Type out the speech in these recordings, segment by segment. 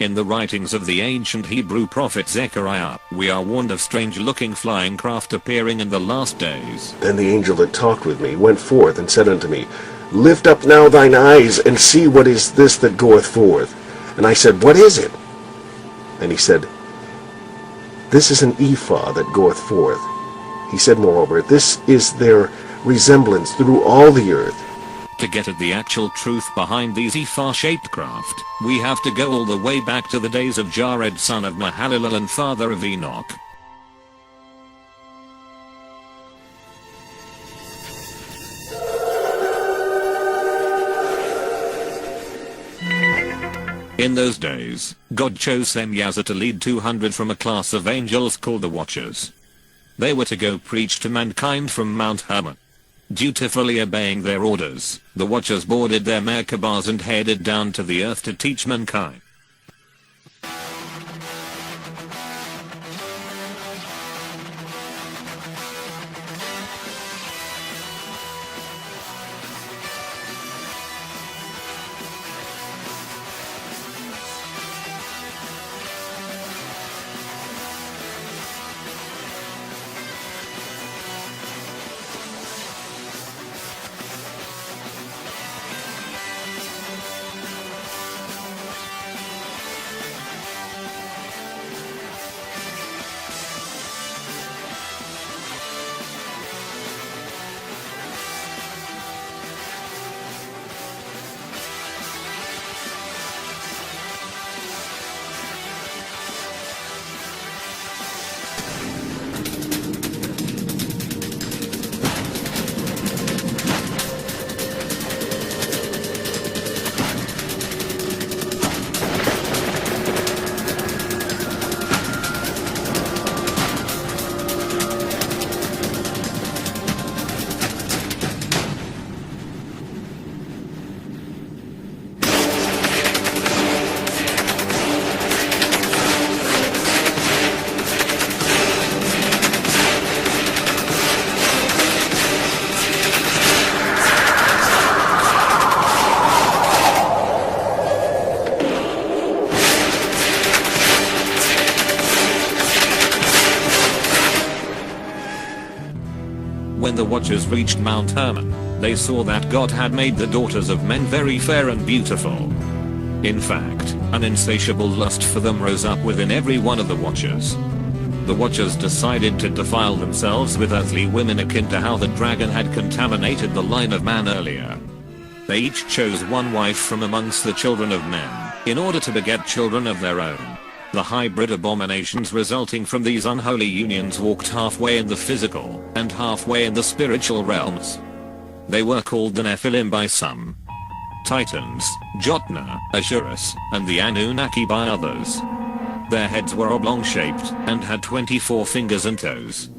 In the writings of the ancient Hebrew prophet Zechariah, we are warned of strange-looking flying craft appearing in the last days. Then the angel that talked with me went forth and said unto me, Lift up now thine eyes, and see what is this that goeth forth. And I said, What is it? And he said, This is an ephah that goeth forth. He said moreover, This is their resemblance through all the earth. To get at the actual truth behind these ephah-shaped craft, we have to go all the way back to the days of Jared son of Mahalalel and father of Enoch. In those days, God chose Semyaza to lead 200 from a class of angels called the Watchers. They were to go preach to mankind from Mount Hermon. Dutifully obeying their orders, the Watchers boarded their Merkabahs and headed down to the earth to teach mankind. When the Watchers reached Mount Hermon, they saw that God had made the daughters of men very fair and beautiful. In fact, an insatiable lust for them rose up within every one of the Watchers. The Watchers decided to defile themselves with earthly women akin to how the dragon had contaminated the line of man earlier. They each chose one wife from amongst the children of men, in order to beget children of their own. The hybrid abominations resulting from these unholy unions walked halfway in the physical, and halfway in the spiritual realms. They were called the Nephilim by some, Titans, Jotna, Ashurus, and the Anunnaki by others. Their heads were oblong-shaped, and had 24 fingers and toes.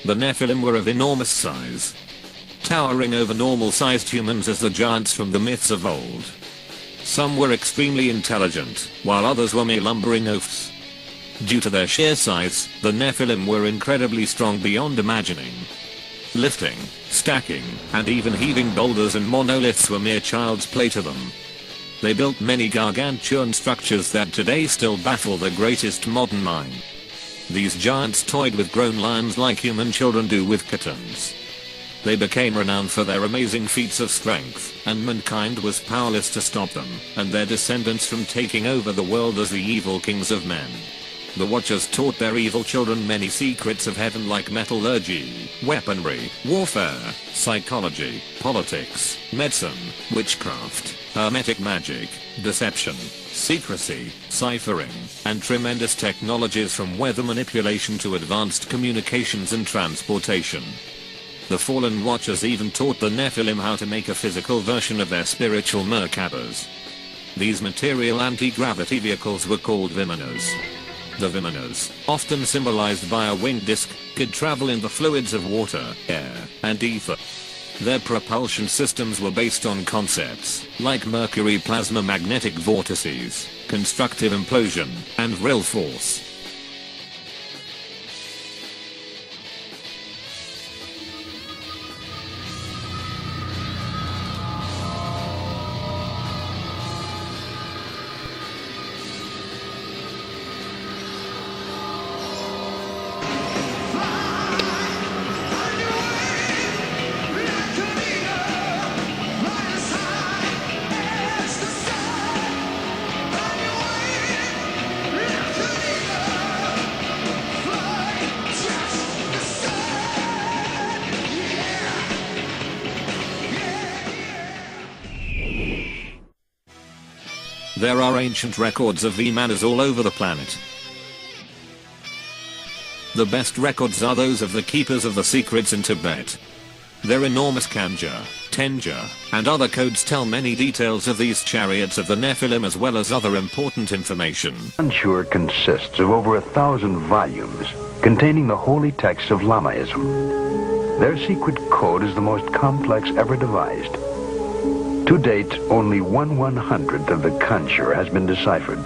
The Nephilim were of enormous size, towering over normal-sized humans as the giants from the myths of old. Some were extremely intelligent, while others were mere lumbering oafs. Due to their sheer size, the Nephilim were incredibly strong beyond imagining. Lifting, stacking, and even heaving boulders and monoliths were mere child's play to them. They built many gargantuan structures that today still baffle the greatest modern mind. These giants toyed with grown lions like human children do with kittens. They became renowned for their amazing feats of strength, and mankind was powerless to stop them, and their descendants from taking over the world as the evil kings of men. The Watchers taught their evil children many secrets of heaven like metallurgy, weaponry, warfare, psychology, politics, medicine, witchcraft, hermetic magic, deception, secrecy, ciphering, and tremendous technologies from weather manipulation to advanced communications and transportation. The fallen Watchers even taught the Nephilim how to make a physical version of their spiritual Merkabahs. These material anti-gravity vehicles were called Vimanas. The Vimanas, often symbolized by a winged disc, could travel in the fluids of water, air, and ether. Their propulsion systems were based on concepts like mercury plasma magnetic vortices, constructive implosion, and real force. There are ancient records of Vimanas all over the planet. The best records are those of the keepers of the secrets in Tibet. Their enormous Kanja, Tenja, and other codes tell many details of these chariots of the Nephilim as well as other important information. Kanchur consists of over 1,000 volumes containing the holy texts of Lamaism. Their secret code is the most complex ever devised. To date, only 1/100th of the Kanchur has been deciphered.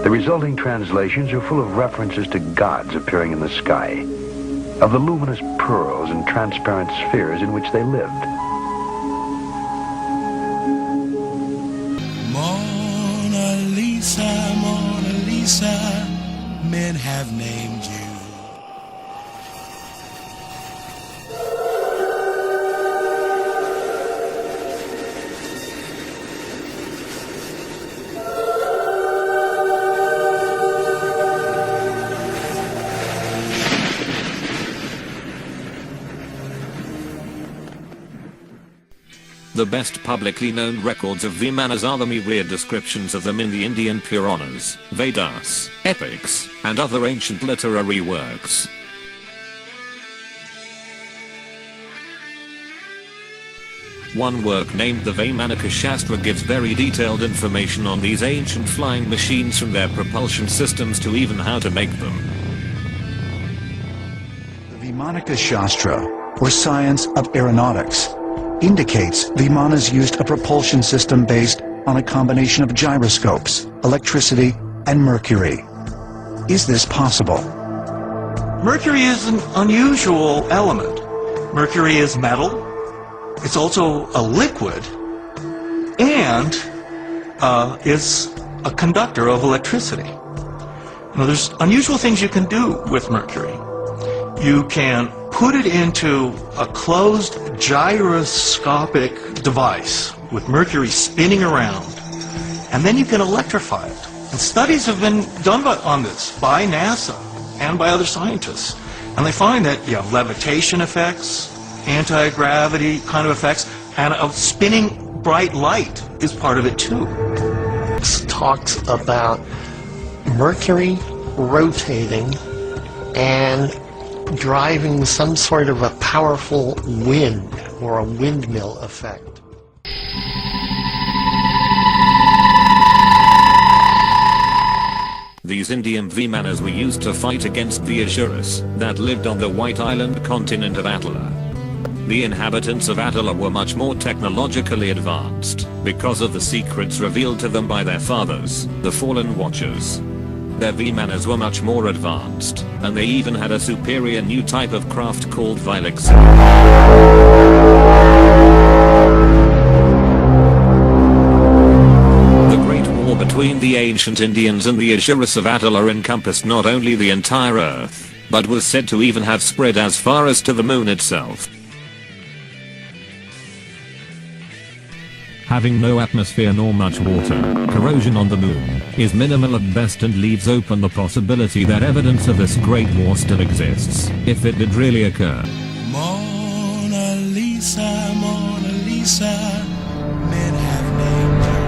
The resulting translations are full of references to gods appearing in the sky, of the luminous pearls and transparent spheres in which they lived. Mona Lisa, Mona Lisa, men have named you. The best publicly known records of Vimanas are the myriad descriptions of them in the Indian Puranas, Vedas, epics, and other ancient literary works. One work named the Vimanas Shastra gives very detailed information on these ancient flying machines, from their propulsion systems to even how to make them. The Vimanas Shastra, or science of aeronautics, indicates Vimanas used a propulsion system based on a combination of gyroscopes, electricity, and mercury. Is this possible? Mercury is an unusual element. Mercury is metal. It's also a liquid, and is a conductor of electricity. Now, there's unusual things you can do with mercury. You can put it into a closed gyroscopic device with mercury spinning around, and then you can electrify it. And studies have been done on this by NASA and by other scientists, and they find that you have levitation effects, anti-gravity kind of effects, and a spinning bright light is part of it too. This talks about mercury rotating and driving some sort of a powerful wind or a windmill effect. These Indian Vimanas were used to fight against the Asuras that lived on the White Island continent of Atala. The inhabitants of Atala were much more technologically advanced because of the secrets revealed to them by their fathers, the Fallen Watchers. Their Vimanas were much more advanced, and they even had a superior new type of craft called Vilexi. The Great War between the ancient Indians and the Asuras of Atala encompassed not only the entire Earth, but was said to even have spread as far as to the moon itself. Having no atmosphere nor much water, corrosion on the moon is minimal at best and leaves open the possibility that evidence of this great war still exists, if it did really occur. Mona Lisa, Mona Lisa, men have named you.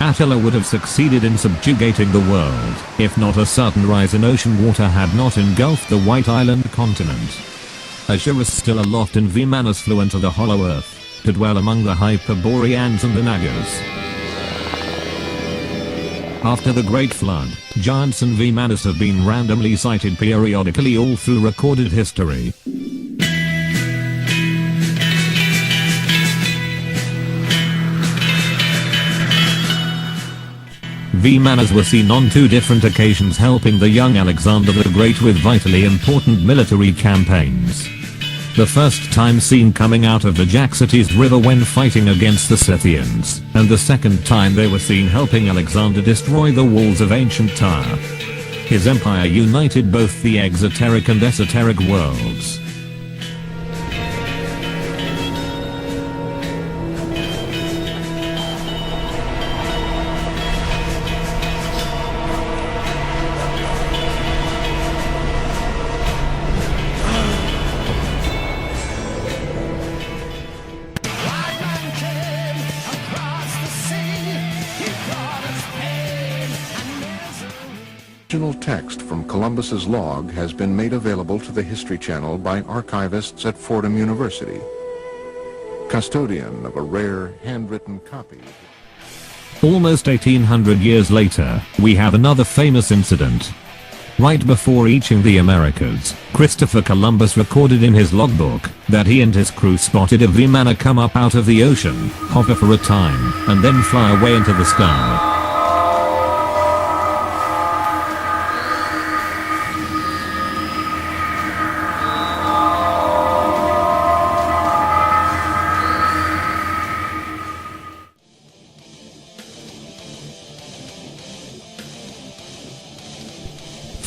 Attila would have succeeded in subjugating the world, if not a sudden rise in ocean water had not engulfed the White Island continent. Asuras still aloft in Vimanas flew into the hollow earth, to dwell among the Hyperboreans and the Nagas. After the Great Flood, giants and Vimanas have been randomly sighted periodically all through recorded history. Vimanas were seen on 2 different occasions helping the young Alexander the Great with vitally important military campaigns. The first time seen coming out of the Jaxartes River when fighting against the Scythians, and the second time they were seen helping Alexander destroy the walls of ancient Tyre. His empire united both the exoteric and esoteric worlds. Original text from Columbus's log has been made available to the History Channel by archivists at Fordham University. Custodian of a rare handwritten copy. Almost 1800 years later, we have another famous incident. Right before reaching the Americas, Christopher Columbus recorded in his logbook that he and his crew spotted a Vimana come up out of the ocean, hover for a time, and then fly away into the sky.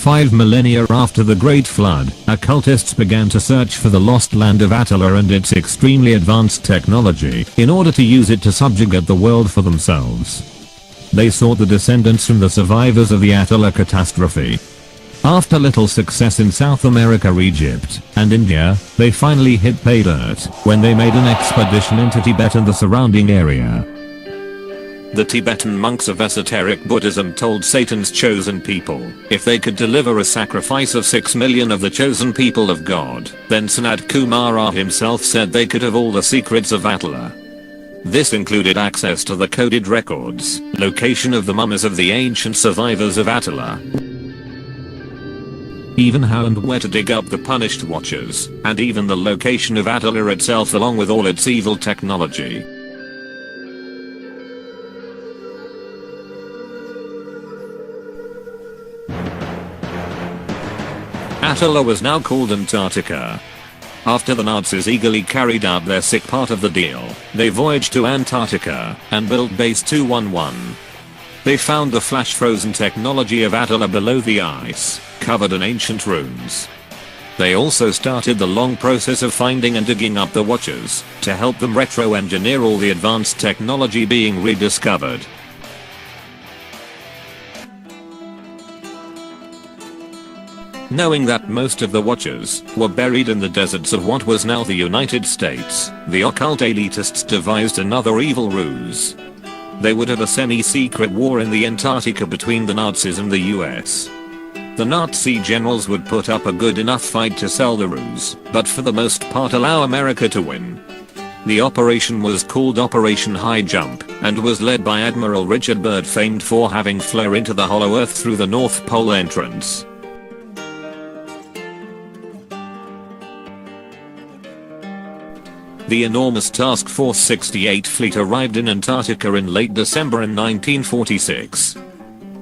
5 millennia after the Great Flood, occultists began to search for the lost land of Attila and its extremely advanced technology, in order to use it to subjugate the world for themselves. They sought the descendants from the survivors of the Attila catastrophe. After little success in South America, Egypt, and India, they finally hit pay dirt when they made an expedition into Tibet and the surrounding area. The Tibetan monks of esoteric Buddhism told Satan's chosen people, if they could deliver a sacrifice of 6 million of the chosen people of God, then Sanat Kumara himself said they could have all the secrets of Attila. This included access to the coded records, location of the mummies of the ancient survivors of Attila, even how and where to dig up the punished watchers, and even the location of Attila itself along with all its evil technology. Attila was now called Antarctica. After the Nazis eagerly carried out their sick part of the deal, they voyaged to Antarctica and built Base 211. They found the flash-frozen technology of Attila below the ice, covered in ancient ruins. They also started the long process of finding and digging up the Watchers, to help them retro-engineer all the advanced technology being rediscovered. Knowing that most of the Watchers were buried in the deserts of what was now the United States, the occult elitists devised another evil ruse. They would have a semi-secret war in the Antarctica between the Nazis and the US. The Nazi generals would put up a good enough fight to sell the ruse, but for the most part allow America to win. The operation was called Operation High Jump, and was led by Admiral Richard Byrd, famed for having flown into the Hollow Earth through the North Pole entrance. The enormous Task Force 68 fleet arrived in Antarctica in late December in 1946.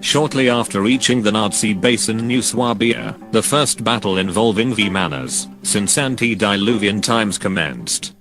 Shortly after reaching the Nazi base in New Swabia, the first battle involving Vimanas since antediluvian times commenced.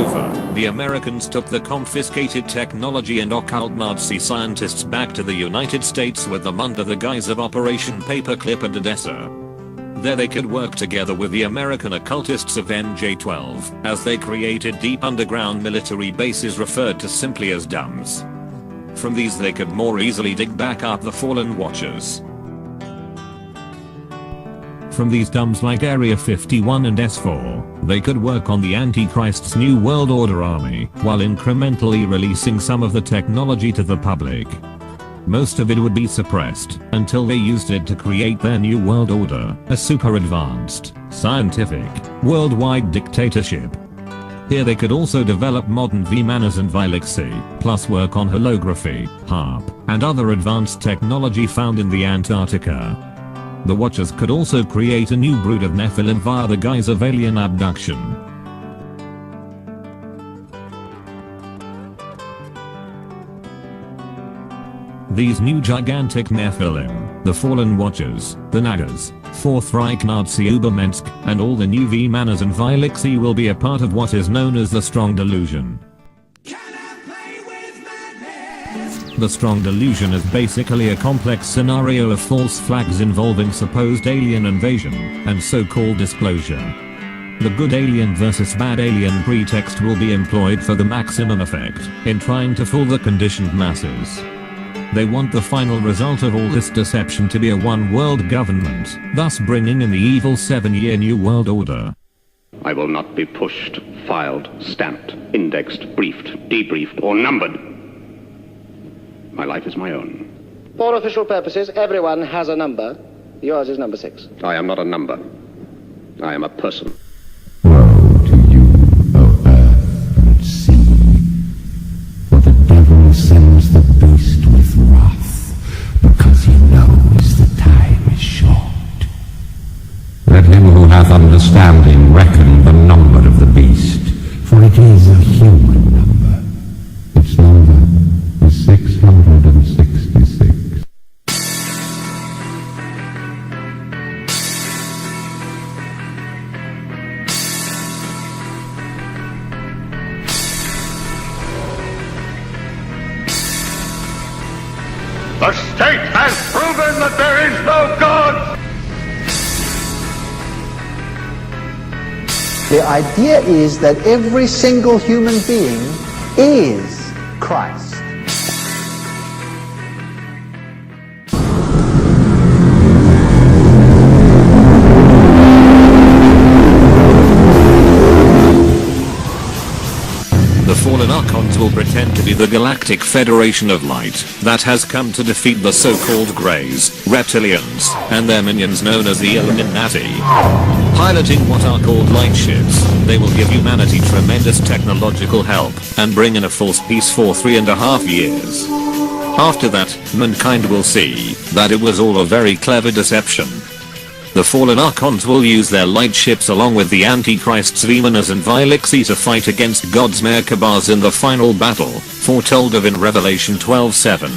over, the Americans took the confiscated technology and occult Nazi scientists back to the United States with them under the guise of Operation Paperclip and Odessa. There they could work together with the American occultists of NJ-12, as they created deep underground military bases referred to simply as DUMBs. From these they could more easily dig back up the fallen Watchers. From these DUMBs like Area 51 and S4, they could work on the Antichrist's New World Order army, while incrementally releasing some of the technology to the public. Most of it would be suppressed, until they used it to create their New World Order, a super advanced, scientific, worldwide dictatorship. Here they could also develop modern Vimanas and Vilexi, plus work on holography, HARP, and other advanced technology found in the Antarctica. The Watchers could also create a new brood of Nephilim via the guise of alien abduction. These new gigantic Nephilim, the Fallen Watchers, the Nagas, Fourth Reich Nazi Ubermensch, and all the new Vimanas and Vilexi will be a part of what is known as the Strong Delusion. The Strong Delusion is basically a complex scenario of false flags involving supposed alien invasion and so-called disclosure. The good alien versus bad alien pretext will be employed for the maximum effect in trying to fool the conditioned masses. They want the final result of all this deception to be a one-world government, thus bringing in the evil 7-year New World Order. I will not be pushed, filed, stamped, indexed, briefed, debriefed, or numbered. My life is my own. For official purposes, everyone has a number. Yours is number 6. I am not a number. I am a person. Woe to you, O earth and sea, for the devil sends the beast with wrath, because he knows the time is short. Let him who hath understanding reckon the number of the beast, for it is a human number. Its number is 666. The state has proven that there is no God! The idea is that every single human being is Christ. The fallen Archons will pretend to be the Galactic Federation of Light that has come to defeat the so-called Greys, Reptilians, and their minions known as the Illuminati. Piloting what are called light ships, they will give humanity tremendous technological help and bring in a false peace for 3.5 years. After that, mankind will see that it was all a very clever deception. The fallen Archons will use their light ships along with the Antichrists Vimanas and Vilexi to fight against God's Merkabahs in the final battle, foretold of in Revelation 12:7.